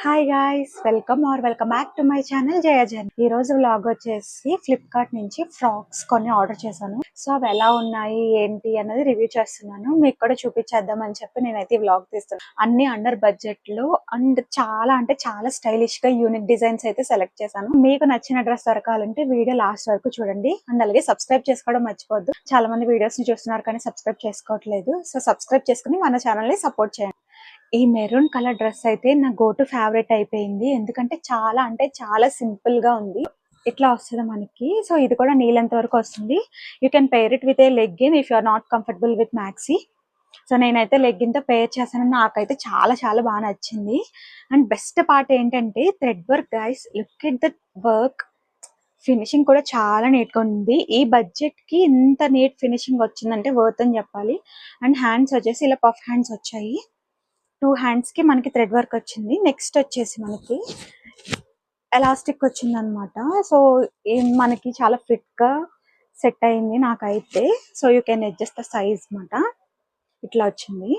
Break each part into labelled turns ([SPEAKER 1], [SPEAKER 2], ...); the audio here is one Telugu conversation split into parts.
[SPEAKER 1] Hi guys, welcome back to my channel Jaya Jan. ఈ రోజు వ్లాగ్ వచ్చేసి ఫ్లిప్కార్ట్ నుంచి ఫ్రాక్స్ కొన్ని ఆర్డర్ చేశాను. సో అవి ఎలా ఉన్నాయి ఏంటి అనేది రివ్యూ చేస్తున్నాను, మీకు కూడా చూపించేద్దాం అని చెప్పి నేనైతే ఈ వ్లాగ్ తీస్తున్నాను. అన్ని అండర్ బడ్జెట్ లో అండ్ చాలా అంటే చాలా స్టైలిష్ గా యూనిక్ డిజైన్స్ అయితే సెలెక్ట్ చేశాను. మీకు నచ్చిన డ్రెస్ దొరకాలంటే వీడియో లాస్ట్ వరకు చూడండి. అండ్ అలాగే సబ్స్క్రైబ్ చేసుకోవడం మర్చిపోద్దు. చాలా మంది వీడియోస్ ని చూస్తున్నారు కానీ సబ్స్క్రైబ్ చేసుకోవట్లేదు. సో సబ్స్క్రైబ్ చేసుకుని మన ఛానల్ ని సపోర్ట్ చేయండి. ఈ మెరూన్ కలర్ డ్రెస్ అయితే నా గో టు ఫేవరెట్ అయిపోయింది. ఎందుకంటే చాలా అంటే చాలా సింపుల్ గా ఉంది. ఇట్లా వస్తుంది మనకి. సో ఇది కూడా నీ లెంత్ వరకు వస్తుంది. You can pair it with a legging if you are not comfortable with maxi. So నేనైతే లెగ్గిన్ తో పేర్ చేశాను. నాకైతే చాలా చాలా బాగా నచ్చింది. అండ్ బెస్ట్ పార్ట్ ఏంటంటే thread work guys, look at the work. Finishing కూడా చాలా నీట్ గా ఉంది. ఈ బడ్జెట్ కి ఇంత నీట్ ఫినిషింగ్ వచ్చిందంటే వర్త్ అని చెప్పాలి. అండ్ హ్యాండ్స్ వచ్చేసి ఇలా పఫ్ హ్యాండ్స్ వచ్చాయి. 2 హ్యాండ్స్ కి మనకి థ్రెడ్ వర్క్ వచ్చింది. నెక్స్ట్ వచ్చేసి మనకి ఎలాస్టిక్ వచ్చింది అనమాట. సో మనకి చాలా ఫిట్ గా సెట్ అయింది నాకైతే. So you can adjust the size అనమాట. ఇట్లా వచ్చింది.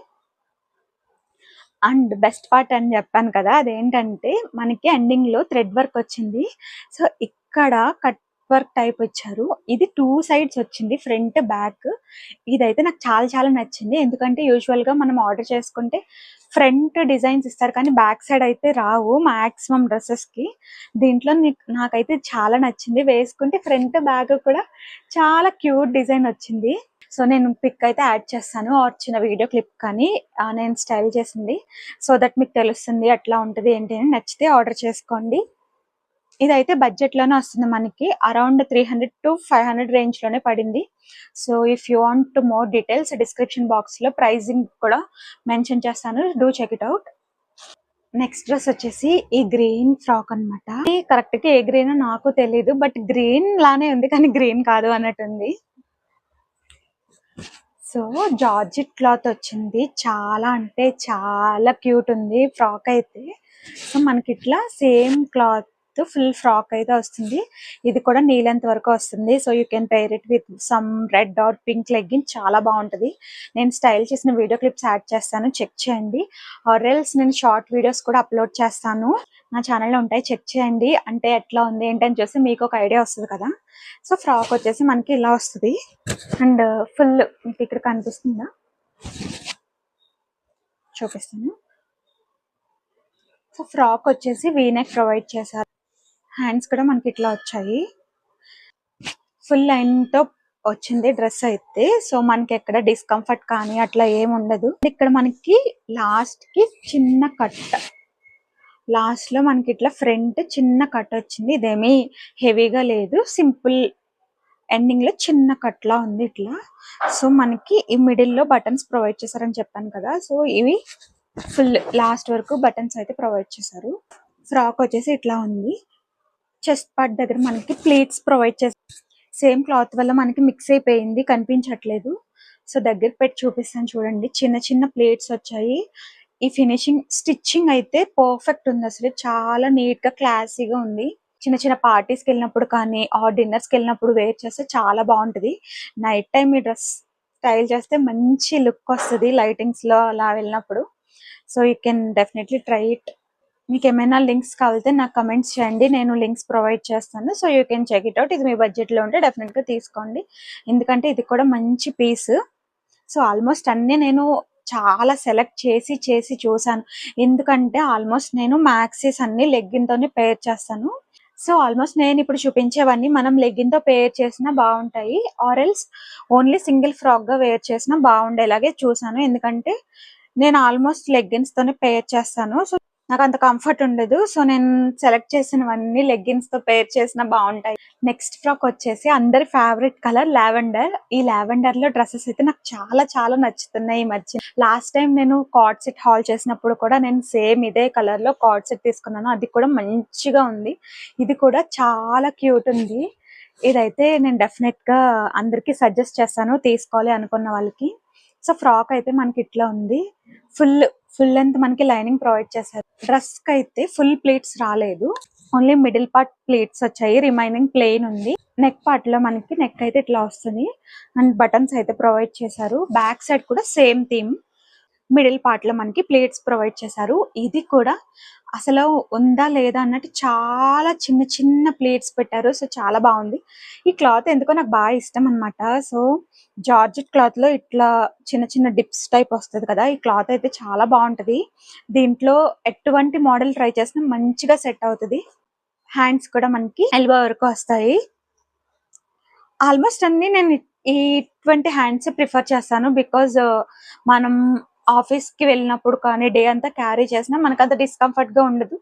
[SPEAKER 1] అండ్ బెస్ట్ పార్ట్ అని చెప్పాను కదా, అదేంటంటే మనకి ఎండింగ్ లో థ్రెడ్ వర్క్ వచ్చింది. సో ఇక్కడ కట్ వర్క్ టైప్ వచ్చారు. ఇది 2 సైడ్స్ వచ్చింది, ఫ్రంట్ బ్యాక్. ఇదైతే నాకు చాలా చాలా నచ్చింది. ఎందుకంటే యూజువల్ గా మనం ఆర్డర్ చేసుకుంటే ఫ్రంట్ డిజైన్స్ ఇస్తారు కానీ బ్యాక్ సైడ్ అయితే రావు మాక్సిమం డ్రెస్సెస్ కి. దీంట్లో నాకైతే చాలా నచ్చింది. వేసుకుంటే ఫ్రంట్ బ్యాక్ కూడా చాలా క్యూట్ డిజైన్ వచ్చింది. సో నేను పిక్ అయితే యాడ్ చేస్తాను ఆర్ చిన్న వీడియో క్లిప్ కానీ నేను స్టైల్ చేసింది. సో దట్ మీకు తెలుస్తుంది ఎట్లా ఉంటుంది ఏంటి అని. నచ్చితే ఆర్డర్ చేసుకోండి. ఇదైతే బడ్జెట్ లోనే వస్తుంది మనకి. అరౌండ్ 300 to 500 రేంజ్ లోనే పడింది. So if you want more details description box లో ప్రైజింగ్ కూడా మెన్షన్ చేస్తాను, do check it out. Next dress వచ్చేసి ఈ గ్రీన్ ఫ్రాక్ అనమాట. కరెక్ట్ గా ఏ గ్రీన్ నాకు తెలీదు, బట్ గ్రీన్ లానే ఉంది కానీ గ్రీన్ కాదు అన్నట్టుంది. సో జార్జెట్ క్లాత్ వచ్చింది. చాలా అంటే చాలా క్యూట్ ఉంది ఫ్రాక్ అయితే. సో మనకి ఇట్లా సేమ్ క్లాత్ ఫుల్ ఫ్రాక్ అయితే వస్తుంది. ఇది కూడా నీ లెంత్ వరకు వస్తుంది. So you can pair it with some red or pink legging. చాలా బాగుంటది. నేను స్టైల్ చేసిన వీడియో క్లిప్స్ యాడ్ చేస్తాను, చెక్ చేయండి. ఆర్ ఎల్స్ నేను షార్ట్ వీడియోస్ కూడా అప్లోడ్ చేస్తాను, నా ఛానల్లో ఉంటాయి, చెక్ చేయండి. అంటే ఎట్లా ఉంది ఏంటని చూసి మీకు ఒక ఐడియా వస్తుంది కదా. సో ఫ్రాక్ వచ్చేసి మనకి ఇలా వస్తుంది. అండ్ ఫుల్ మీకు ఇక్కడ కనిపిస్తుందా, చూపిస్తాను. సో ఫ్రాక్ వచ్చేసి వీనెక్ ప్రొవైడ్ చేశారు. హ్యాండ్స్ కూడా మనకి ఇట్లా వచ్చాయి. ఫుల్ లైన్ తో వచ్చింది డ్రెస్ అయితే. సో మనకి ఎక్కడ డిస్కంఫర్ట్ కానీ అట్లా ఏమి ఉండదు. ఇక్కడ మనకి లాస్ట్ కి చిన్న కట్, లాస్ట్ లో మనకి ఇట్లా ఫ్రంట్ చిన్న కట్ వచ్చింది. ఇదేమీ హెవీగా లేదు, సింపుల్ ఎండింగ్ లో చిన్న కట్ లా ఉంది ఇట్లా. సో మనకి ఈ మిడిల్ లో బటన్స్ ప్రొవైడ్ చేశారని చెప్పాను కదా. సో ఇవి ఫుల్ లాస్ట్ వరకు బటన్స్ అయితే ప్రొవైడ్ చేశారు. ఫ్రాక్ వచ్చేసి ఇట్లా ఉంది. చెస్ట్ పార్ట్ దగ్గర మనకి ప్లేట్స్ ప్రొవైడ్ చేస్తారు. సేమ్ క్లాత్ వల్ల మనకి మిక్స్ అయిపోయింది, కనిపించట్లేదు. సో దగ్గర పెట్టి చూపిస్తాను చూడండి. చిన్న చిన్న ప్లేట్స్ వచ్చాయి. ఈ ఫినిషింగ్ స్టిచ్చింగ్ అయితే పర్ఫెక్ట్ ఉంది. అసలు చాలా నీట్ గా క్లాసీగా ఉంది. చిన్న చిన్న పార్టీస్కి వెళ్ళినప్పుడు కానీ ఆర్ డిన్నర్స్కి వెళ్ళినప్పుడు వేర్ చేస్తే చాలా బాగుంటుంది. నైట్ టైం ఈ డ్రెస్ స్టైల్ చేస్తే మంచి లుక్ వస్తుంది లైటింగ్స్ లో అలా వెళ్ళినప్పుడు. So you can definitely try it. మీకు ఏమైనా లింక్స్ కావాలితే నాకు కమెంట్స్ చేయండి, నేను లింక్స్ ప్రొవైడ్ చేస్తాను. So you can check it out. ఇది మీ బడ్జెట్ లో ఉంటే డెఫినెట్ గా తీసుకోండి. ఎందుకంటే ఇది కూడా మంచి పీస్. సో ఆల్మోస్ట్ అన్ని నేను చాలా సెలెక్ట్ చేసి చేసి చూసాను. ఎందుకంటే ఆల్మోస్ట్ నేను మ్యాక్సీస్ అన్ని లెగ్గిన్ తోనే పేర్ చేస్తాను. సో ఆల్మోస్ట్ నేను ఇప్పుడు చూపించేవన్నీ మనం లెగ్గిన్ తో పేర్ చేసినా బాగుంటాయి, or else only single frock గా వేర్ చేసినా బాగుండేలాగే చూసాను. ఎందుకంటే నేను ఆల్మోస్ట్ లెగ్గిన్స్ తోనే పేర్ చేస్తాను. సో నాకు అంత కంఫర్ట్ ఉండదు. సో నేను సెలెక్ట్ చేసినవన్నీ లెగ్గిన్స్ తో పేర్ చేసినా బాగుంటాయి. నెక్స్ట్ ఫ్రాక్ వచ్చేసి అందరి ఫేవరెట్ కలర్ లావెండర్. ఈ లావెండర్ లో డ్రెస్సెస్ అయితే నాకు చాలా చాలా నచ్చుతున్నాయి ఈ మధ్య. లాస్ట్ టైం నేను కార్డ్ సెట్ హాల్ చేసినప్పుడు కూడా నేను సేమ్ ఇదే కలర్ లో కార్డ్ సెట్ తీసుకున్నాను. అది కూడా మంచిగా ఉంది. ఇది కూడా చాలా క్యూట్ ఉంది. ఇదైతే నేను డెఫినెట్ గా అందరికి సజెస్ట్ చేస్తాను తీసుకోవాలి అనుకున్న వాళ్ళకి. సో ఫ్రాక్ అయితే మనకి ఇట్లా ఉంది. ఫుల్ లెంత్ మనకి లైనింగ్ ప్రొవైడ్ చేశారు. డ్రెస్ కి అయితే ఫుల్ ప్లీట్స్ రాలేదు, ఓన్లీ మిడిల్ పార్ట్ ప్లీట్స్ వచ్చాయి, రిమైనింగ్ ప్లెయిన్ ఉంది. నెక్ పార్ట్ లో మనకి నెక్ అయితే ఇట్లా వస్తుంది. అండ్ బటన్స్ అయితే ప్రొవైడ్ చేశారు. బ్యాక్ సైడ్ కూడా సేమ్ థీమ్. మిడిల్ పార్ట్ లో మనకి ప్లేట్స్ ప్రొవైడ్ చేశారు. ఇది కూడా అసలు ఉందా లేదా అన్నట్టు చాలా చిన్న చిన్న ప్లేట్స్ పెట్టారు. సో చాలా బాగుంది. ఈ క్లాత్ ఎందుకో నాకు బాగా ఇష్టం అన్నమాట. సో జార్జెట్ క్లాత్ లో ఇట్లా చిన్న చిన్న డిప్స్ టైప్ వస్తుంది కదా, ఈ క్లాత్ అయితే చాలా బాగుంటది. దీంట్లో ఎటువంటి మోడల్ ట్రై చేసినా మంచిగా సెట్ అవుతుంది. హ్యాండ్స్ కూడా మనకి ఎల్బో వరకు వస్తాయి. ఆల్మోస్ట్ అన్ని నేను ఇటువంటి హ్యాండ్స్ ప్రిఫర్ చేస్తాను. బికాజ్ మనం ఆఫీస్ కి వెళ్ళినప్పుడు కానీ డే అంతా క్యారీ చేసినా మనకు అంత డిస్కంఫర్ట్ గా ఉండదు.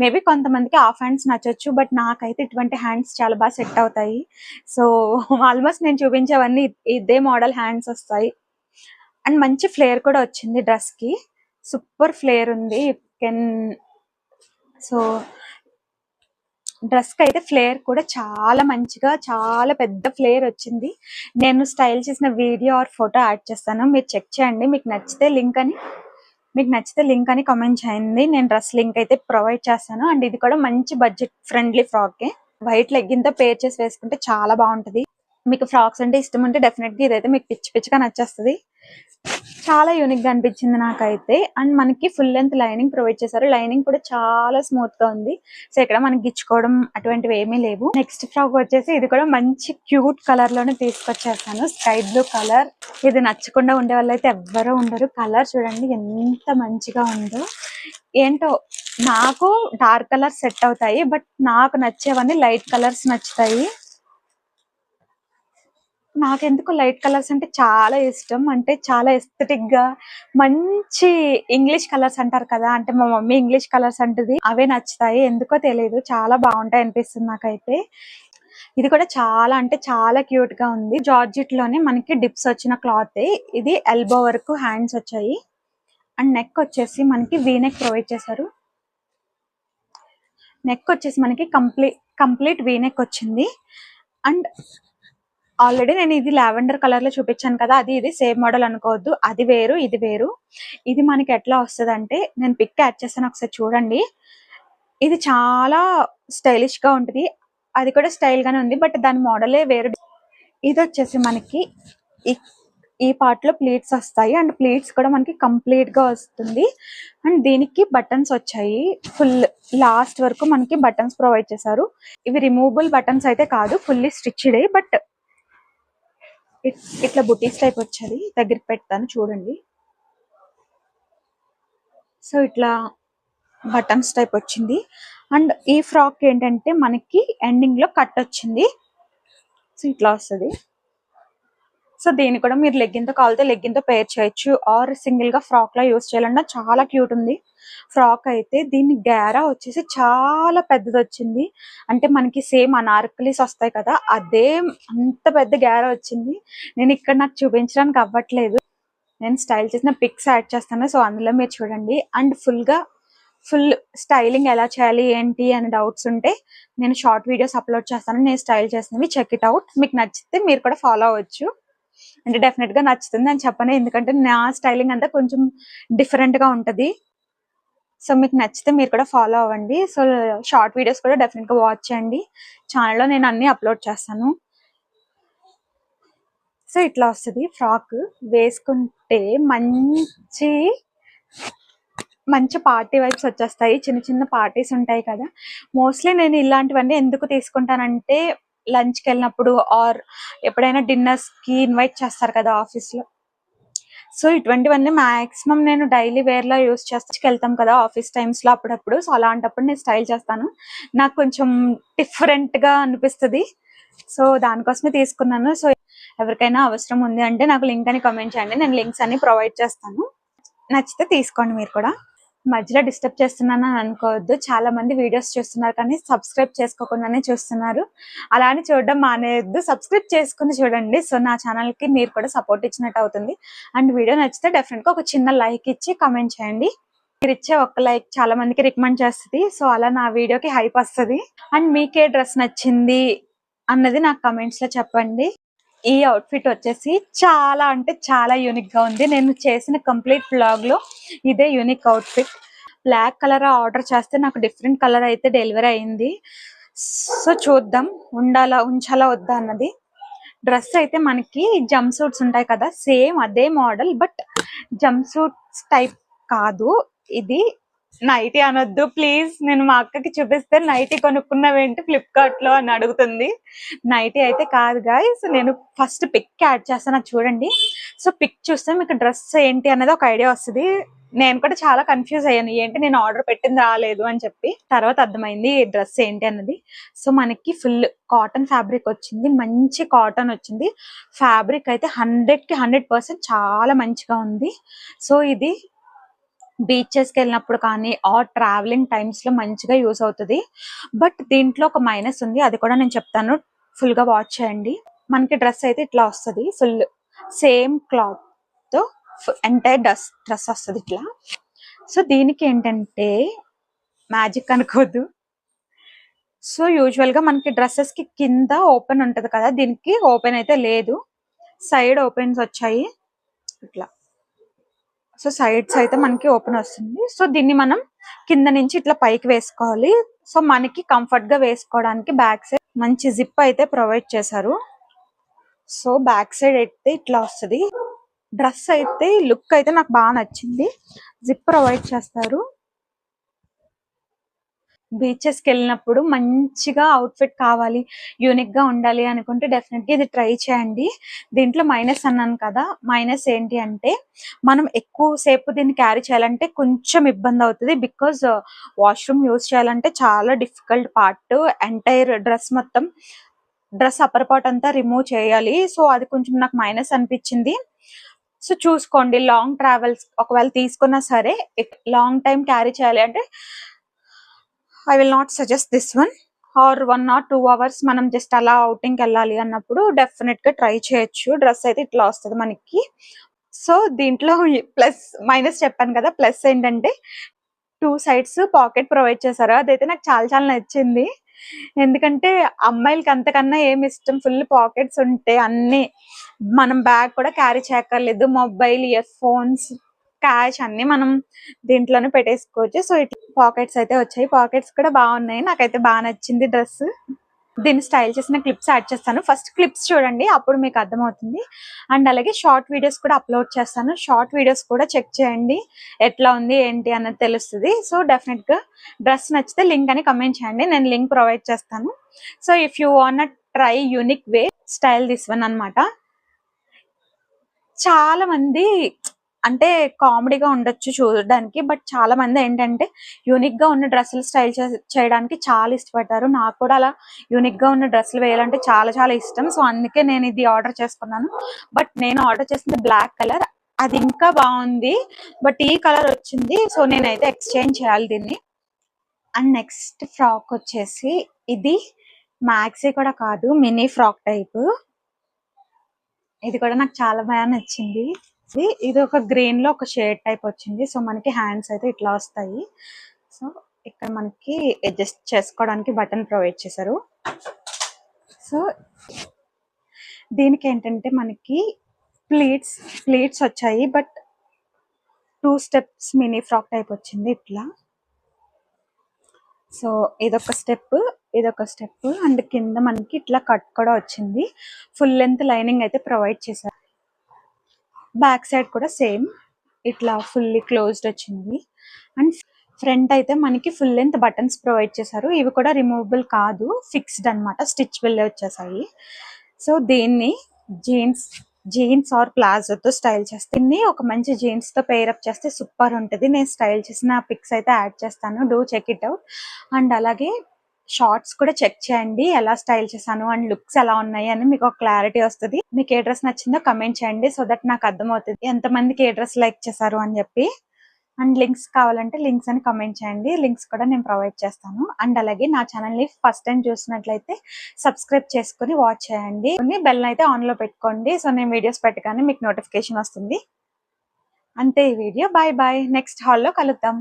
[SPEAKER 1] మేబీ కొంతమందికి హాఫ్ హ్యాండ్స్ నచ్చొచ్చు, బట్ నాకైతే ఇటువంటి హ్యాండ్స్ చాలా బాగా సెట్ అవుతాయి. సో ఆల్మోస్ట్ నేను చూపించేవన్నీ ఇదే మోడల్ హ్యాండ్స్ వస్తాయి. అండ్ మంచి ఫ్లేర్ కూడా వచ్చింది డ్రెస్ కి. సూపర్ ఫ్లేర్ ఉంది. కెన్ సో డ్రెస్ కి అయితే ఫ్లేర్ కూడా చాలా మంచిగా చాలా పెద్ద ఫ్లేర్ వచ్చింది. నేను స్టైల్ చేసిన వీడియో ఆర్ ఫోటో యాడ్ చేస్తాను, మీరు చెక్ చేయండి. మీకు నచ్చితే లింక్ అని కామెంట్ చేయండి. నేను డ్రెస్ లింక్ అయితే ప్రొవైడ్ చేస్తాను. అండ్ ఇది కూడా మంచి budget friendly frock. White legging తో పేర్ చేసి వేసుకుంటే చాలా బాగుంటది. మీకు ఫ్రాక్స్ అంటే ఇష్టం ఉంటే డెఫినెట్ గా ఇదైతే మీకు పిచ్చి పిచ్చిగా నచ్చేస్తుంది. చాలా యూనిక్ గా అనిపించింది నాకైతే. అండ్ మనకి ఫుల్ లెంత్ లైనింగ్ ప్రొవైడ్ చేశారు. లైనింగ్ కూడా చాలా స్మూత్ గా ఉంది. సో ఇక్కడ మనకి గిచ్చుకోవడం అటువంటివి ఏమీ లేవు. నెక్స్ట్ ఫ్రాక్ వచ్చేసి ఇది కూడా మంచి క్యూట్ కలర్ లోనే తీసుకొచ్చేసాను. Sky blue colour. ఇది నచ్చకుండా ఉండే వాళ్ళు అయితే ఎవ్వరూ ఉండరు. కలర్ చూడండి ఎంత మంచిగా ఉందో. ఏంటో నాకు డార్క్ కలర్ సెట్ అవుతాయి, బట్ నాకు నచ్చేవన్నీ లైట్ కలర్స్ నచ్చుతాయి. నాకెందుకు లైట్ కలర్స్ అంటే చాలా ఇష్టం. అంటే చాలా ఎస్థెటిక్ గా మంచి ఇంగ్లీష్ కలర్స్ అంటారు కదా, అంటే మా మమ్మీ ఇంగ్లీష్ కలర్స్ అంటది, అవే నచ్చుతాయి. ఎందుకో తెలియదు, చాలా బాగుంటాయి అనిపిస్తుంది నాకైతే. ఇది కూడా చాలా అంటే చాలా క్యూట్ గా ఉంది. జార్జెట్ లోనే మనకి డిప్స్ వచ్చిన క్లాత్. ఇది ఎల్బో వరకు హ్యాండ్స్ వచ్చాయి. అండ్ నెక్ వచ్చేసి మనకి వీ నెక్ ప్రొవైడ్ చేశారు. నెక్ వచ్చేసి మనకి కంప్లీట్ వీ నెక్ వచ్చింది. అండ్ ఆల్రెడీ నేను ఇది లావెండర్ కలర్ లో చూపించాను కదా, అది ఇది సేమ్ మోడల్ అనుకోవద్దు. అది వేరు ఇది వేరు. ఇది మనకి ఎట్లా వస్తుంది అంటే, నేను పిక్ యాడ్ చేస్తాను ఒకసారి చూడండి. ఇది చాలా స్టైలిష్ గా ఉంటుంది. అది కూడా స్టైల్ గానే ఉంది, బట్ దాని మోడలే వేరు. ఇది వచ్చేసి మనకి ఈ పార్ట్ లో ప్లీట్స్ వస్తాయి. అండ్ ప్లీట్స్ కూడా మనకి కంప్లీట్ గా వస్తుంది. అండ్ దీనికి బటన్స్ వచ్చాయి. ఫుల్ లాస్ట్ వరకు మనకి బటన్స్ ప్రొవైడ్ చేశారు. ఇవి రిమూవబుల్ బటన్స్ అయితే కాదు, ఫుల్లీ స్టిచ్డ్. బట్ ఇట్లా బుటీస్ టైప్ వచ్చేది. దగ్గరికి పెడతాను చూడండి. సో ఇట్లా బటన్స్ టైప్ వచ్చింది. అండ్ ఈ ఫ్రాక్ ఏంటంటే మనకి ఎండింగ్ లో కట్ వచ్చింది. సో ఇట్లా వస్తుంది. సో దీన్ని కూడా మీరు లెగ్గిన్ తో కావాలితే లెగ్గిన్ తో పేర్ చేయొచ్చు, ఆర్ సింగిల్ గా ఫ్రాక్ లా యూస్ చేయాలన్నా చాలా క్యూట్ ఉంది ఫ్రాక్ అయితే. దీని గేరా వచ్చేసి చాలా పెద్దది వచ్చింది. అంటే మనకి సేమ్ అనార్కలీస్ వస్తాయి కదా, అదే అంత పెద్ద గేరా వచ్చింది. నేను ఇక్కడ నాకు చూపించడానికి అవ్వట్లేదు, నేను స్టైల్ చేసిన పిక్స్ యాడ్ చేస్తాను. సో అందులో మీరు చూడండి. అండ్ ఫుల్ స్టైలింగ్ ఎలా చేయాలి ఏంటి అని డౌట్స్ ఉంటే నేను షార్ట్ వీడియోస్ అప్లోడ్ చేస్తాను. నేను స్టైల్ చేసినవి చెక్ ఇట్ అవుట్. మీకు నచ్చితే మీరు కూడా ఫాలో అవ్వచ్చు. అంటే డెఫినెట్ గా నచ్చుతుంది అని చెప్పను, ఎందుకంటే నా స్టైలింగ్ అంతా కొంచెం డిఫరెంట్ గా ఉంటది. సో మీకు నచ్చితే మీరు కూడా ఫాలో అవ్వండి. సో షార్ట్ వీడియోస్ కూడా డెఫినెట్ గా వాచ్ చేయండి. ఛానల్లో నేను అన్ని అప్లోడ్ చేస్తాను. సో ఇట్లా వస్తుంది ఫ్రాక్. వేసుకుంటే మంచి పార్టీ వైబ్స్ వచ్చేస్తాయి. చిన్న చిన్న పార్టీస్ ఉంటాయి కదా, మోస్ట్లీ నేను ఇలాంటివన్నీ ఎందుకు తీసుకుంటానంటే లంచ్ కి వెళ్ళినప్పుడు ఆర్ ఎప్పుడైనా డిన్నర్స్ కి ఇన్వైట్ చేస్తారు కదా ఆఫీస్ లో. సో ఇటువంటివన్నీ మాక్సిమం నేను డైలీ వేర్ లో యూస్ వెళ్తాం కదా ఆఫీస్ టైమ్స్ లో అప్పుడప్పుడు. సో అలాంటప్పుడు నేను స్టైల్ చేస్తాను, నాకు కొంచెం డిఫరెంట్ గా అనిపిస్తుంది. సో దానికోసమే తీసుకున్నాను. సో ఎవరికైనా అవసరం ఉంది అంటే నాకు లింక్ అని కామెంట్ చేయండి, నేను లింక్స్ అన్ని ప్రొవైడ్ చేస్తాను. నచ్చితే తీసుకోండి. మీరు కూడా మధ్యలో డిస్టర్బ్ చేస్తున్నాను అని అనుకోవద్దు. చాలా మంది వీడియోస్ చూస్తున్నారు కానీ సబ్స్క్రైబ్ చేసుకోకుండానే చూస్తున్నారు. అలా అని చూడడం మానేయద్దు, సబ్స్క్రైబ్ చేసుకుని చూడండి. సో నా ఛానల్ కి మీరు కూడా సపోర్ట్ ఇచ్చినట్టు అవుతుంది. అండ్ వీడియో నచ్చితే డెఫినెట్ గా ఒక చిన్న లైక్ ఇచ్చి కామెంట్ చేయండి. మీరు ఇచ్చే ఒక లైక్ చాలా మందికి రికమెండ్ చేస్తుంది. సో అలా నా వీడియోకి హైప్ వస్తుంది. అండ్ మీకే డ్రెస్ నచ్చింది అన్నది నాకు కమెంట్స్ లో చెప్పండి. ఈ అవుట్ఫిట్ వచ్చేసి చాలా అంటే చాలా యూనిక్ గా ఉంది. నేను చేసిన కంప్లీట్ బ్లాగ్ లో ఇదే unique outfit. Black colour order చేస్తే నాకు డిఫరెంట్ కలర్ అయితే డెలివరీ అయింది. సో చూద్దాం ఉంచాలా వద్దా అన్నది. డ్రెస్ అయితే మనకి జంప్ సూట్స్ ఉంటాయి కదా, సేమ్ అదే model, but jump suits type కాదు ఇది. నైటీ అనొద్దు ప్లీజ్, నేను మా అక్కకి చూపిస్తే నైటీ కొనుక్కున్నావేంటి ఫ్లిప్కార్ట్ లో అని అడుగుతుంది. నైటీ అయితే కాదు గైస్, నేను ఫస్ట్ పిక్ యాడ్ చేస్తాను, అది చూడండి. సో పిక్ చూస్తే మీకు డ్రెస్ ఏంటి అనేది ఒక ఐడియా వస్తుంది. నేను కూడా చాలా కన్ఫ్యూజ్ అయ్యాను, ఏంటి నేను ఆర్డర్ పెట్టింది రాలేదు అని చెప్పి. తర్వాత అర్థమైంది డ్రెస్ ఏంటి అన్నది. సో మనకి ఫుల్ కాటన్ ఫ్యాబ్రిక్ వచ్చింది, మంచి కాటన్ వచ్చింది. ఫ్యాబ్రిక్ అయితే 100కి 100% చాలా మంచిగా ఉంది. సో ఇది బీచెస్కి వెళ్ళినప్పుడు కానీ ఆర్ ట్రావెలింగ్ టైమ్స్ లో మంచిగా యూస్ అవుతుంది. బట్ దీంట్లో ఒక మైనస్ ఉంది, అది కూడా నేను చెప్తాను, ఫుల్ గా వాచ్ చేయండి. మనకి డ్రెస్ అయితే ఇట్లా వస్తుంది, ఫుల్ సేమ్ క్లాత్ తో ఎంటైర్ డ్రెస్ వస్తుంది ఇట్లా. సో దీనికి ఏంటంటే మ్యాజిక్ అనుకోద్దు. సో యూజువల్ గా మనకి డ్రెస్సెస్ కి కింద ఓపెన్ ఉంటది కదా, దీనికి ఓపెన్ అయితే లేదు, సైడ్ ఓపెన్స్ వచ్చాయి ఇట్లా. సో సైడ్స్ అయితే మనకి ఓపెన్ వస్తుంది. సో దీన్ని మనం కింద నుంచి ఇట్లా పైకి వేసుకోవాలి. సో మనకి కంఫర్ట్ గా వేసుకోవడానికి బ్యాక్ సైడ్ మంచి జిప్ అయితే ప్రొవైడ్ చేశారు. సో బ్యాక్ సైడ్ అయితే ఇట్లా వస్తుంది. డ్రెస్ అయితే లుక్ అయితే నాకు బాగా నచ్చింది, జిప్ ప్రొవైడ్ చేస్తారు. బీచెస్ కి వెళ్ళినప్పుడు మంచిగా అవుట్ఫిట్ కావాలి, యూనిక్ గా ఉండాలి అనుకుంటే డెఫినెట్గా ఇది ట్రై చేయండి. దీంట్లో మైనస్ అన్నాను కదా, మైనస్ ఏంటి అంటే మనం ఎక్కువ సేపు దీన్ని క్యారీ చేయాలంటే కొంచెం ఇబ్బంది అవుతుంది. బికాజ్ వాష్రూమ్ యూజ్ చేయాలంటే చాలా డిఫికల్ట్ పార్ట్. ఎంటైర్ డ్రెస్ మొత్తం, డ్రెస్ అప్పర్ పార్ట్ అంతా రిమూవ్ చేయాలి. సో అది కొంచెం నాకు మైనస్ అనిపించింది. సో చూసుకోండి, లాంగ్ ట్రావెల్స్ ఒకవేళ తీసుకున్నా సరే, లాంగ్ టైం క్యారీ చేయాలి అంటే I will not suggest this one. Or 1 or 2 hours మనం జస్ట్ అలా అవుటింగ్ వెళ్ళాలి అన్నప్పుడు డెఫినెట్ గా ట్రై చేయొచ్చు. డ్రెస్ అయితే ఇట్లా వస్తుంది మనకి. సో దీంట్లో ప్లస్ మైనస్ చెప్పాను కదా, ప్లస్ ఏంటంటే 2 sides పాకెట్ ప్రొవైడ్ చేశారు. అదైతే నాకు చాలా చాలా నచ్చింది. ఎందుకంటే అమ్మాయిలకి అంతకన్నా ఏమి ఇష్టం, ఫుల్ పాకెట్స్ ఉంటే అన్ని మనం బ్యాగ్ కూడా క్యారీ చేయక్కర్లేదు, మొబైల్, ఇయర్ ఫోన్స్, క్యాష్ అన్ని మనం దీంట్లోనే పెట్టేసుకోవచ్చు. సో ఇట్లా పాకెట్స్ అయితే వచ్చాయి, పాకెట్స్ కూడా బాగున్నాయి, నాకైతే బాగా నచ్చింది డ్రెస్. దీన్ని స్టైల్ చేసిన క్లిప్స్ యాడ్ చేస్తాను, ఫస్ట్ క్లిప్స్ చూడండి అప్పుడు మీకు అర్థమవుతుంది. అండ్ అలాగే షార్ట్ వీడియోస్ కూడా అప్లోడ్ చేస్తాను, షార్ట్ వీడియోస్ కూడా చెక్ చేయండి, ఎట్లా ఉంది ఏంటి అన్నది తెలుస్తుంది. సో డెఫినెట్ గా డ్రెస్ నచ్చితే లింక్ అని కమెంట్ చేయండి, నేను లింక్ ప్రొవైడ్ చేస్తాను. So if you want try unique way style this one అనమాట. చాలా మంది అంటే కామెడీగా ఉండొచ్చు చూడడానికి, బట్ చాలా మంది ఏంటంటే యూనిక్ గా ఉన్న డ్రెస్సులు స్టైల్ చేయడానికి చాలా ఇష్టపడతారు. నాకు కూడా అలా యూనిక్ గా ఉన్న డ్రెస్సులు వేయాలంటే చాలా చాలా ఇష్టం. సో అందుకే నేను ఇది ఆర్డర్ చేసుకున్నాను. బట్ నేను ఆర్డర్ చేసింది బ్లాక్ కలర్, అది ఇంకా బాగుంది, బట్ ఈ కలర్ వచ్చింది. సో నేనైతే ఎక్స్చేంజ్ చేయాలి దీన్ని. అండ్ నెక్స్ట్ ఫ్రాక్ వచ్చేసి ఇది మ్యాక్సీ కూడా కాదు, మినీ ఫ్రాక్ టైప్. ఇది కూడా నాకు చాలా బాగా నచ్చింది. ఇది ఒక గ్రీన్ లో ఒక షేడ్ టైప్ వచ్చింది. సో మనకి హ్యాండ్స్ అయితే ఇట్లా వస్తాయి. సో ఇక్కడ మనకి అడ్జస్ట్ చేసుకోవడానికి బటన్ ప్రొవైడ్ చేశారు. సో దీనికి ఏంటంటే మనకి ప్లీట్స్ వచ్చాయి, but 2 steps mini frock type వచ్చింది ఇట్లా. సో ఇదొక స్టెప్ అండ్ కింద మనకి ఇట్లా కట్ కూడా వచ్చింది. ఫుల్ లెంత్ లైనింగ్ అయితే ప్రొవైడ్ చేశారు. బ్యాక్ సైడ్ కూడా సేమ్ ఇట్లా ఫుల్లీ క్లోజ్డ్ వచ్చింది. అండ్ ఫ్రంట్ అయితే మనకి ఫుల్ లెంత్ బటన్స్ ప్రొవైడ్ చేశారు, ఇవి కూడా రిమూవబుల్ కాదు, ఫిక్స్డ్ అనమాట, స్టిచబుల్ వచ్చేసాయి. సో దీన్ని జీన్స్ ఆర్ ప్లాజోతో స్టైల్ చేస్తే, దీన్ని ఒక మంచి జీన్స్ తో పేరప్ చేస్తే సూపర్ ఉంటుంది. నేను స్టైల్ చేసిన పిక్స్ అయితే యాడ్ చేస్తాను, do check it out. And అలాగే షార్ట్స్ కూడా చెక్ చేయండి, ఎలా స్టైల్ చేశాను అండ్ లుక్స్ ఎలా ఉన్నాయి అని మీకు ఒక క్లారిటీ వస్తుంది. మీకు ఏ డ్రెస్ నచ్చిందో కమెంట్ చేయండి, సో దట్ నాకు అర్థమవుతుంది ఎంతమందికి ఏ డ్రెస్ లైక్ చేశారు అని చెప్పి. అండ్ లింక్స్ కావాలంటే లింక్స్ అని కమెంట్ చేయండి, లింక్స్ కూడా నేను ప్రొవైడ్ చేస్తాను. అండ్ అలాగే నా ఛానల్ని ఫస్ట్ టైం చూసినట్లయితే సబ్స్క్రైబ్ చేసుకుని వాచ్ చేయండి, బెల్ అయితే ఆన్ లో పెట్టుకోండి. సో నేను వీడియోస్ పెట్టగానే మీకు నోటిఫికేషన్ వస్తుంది. అంతే ఈ వీడియో, బాయ్ బాయ్, నెక్స్ట్ హాల్లో కలుద్దాం.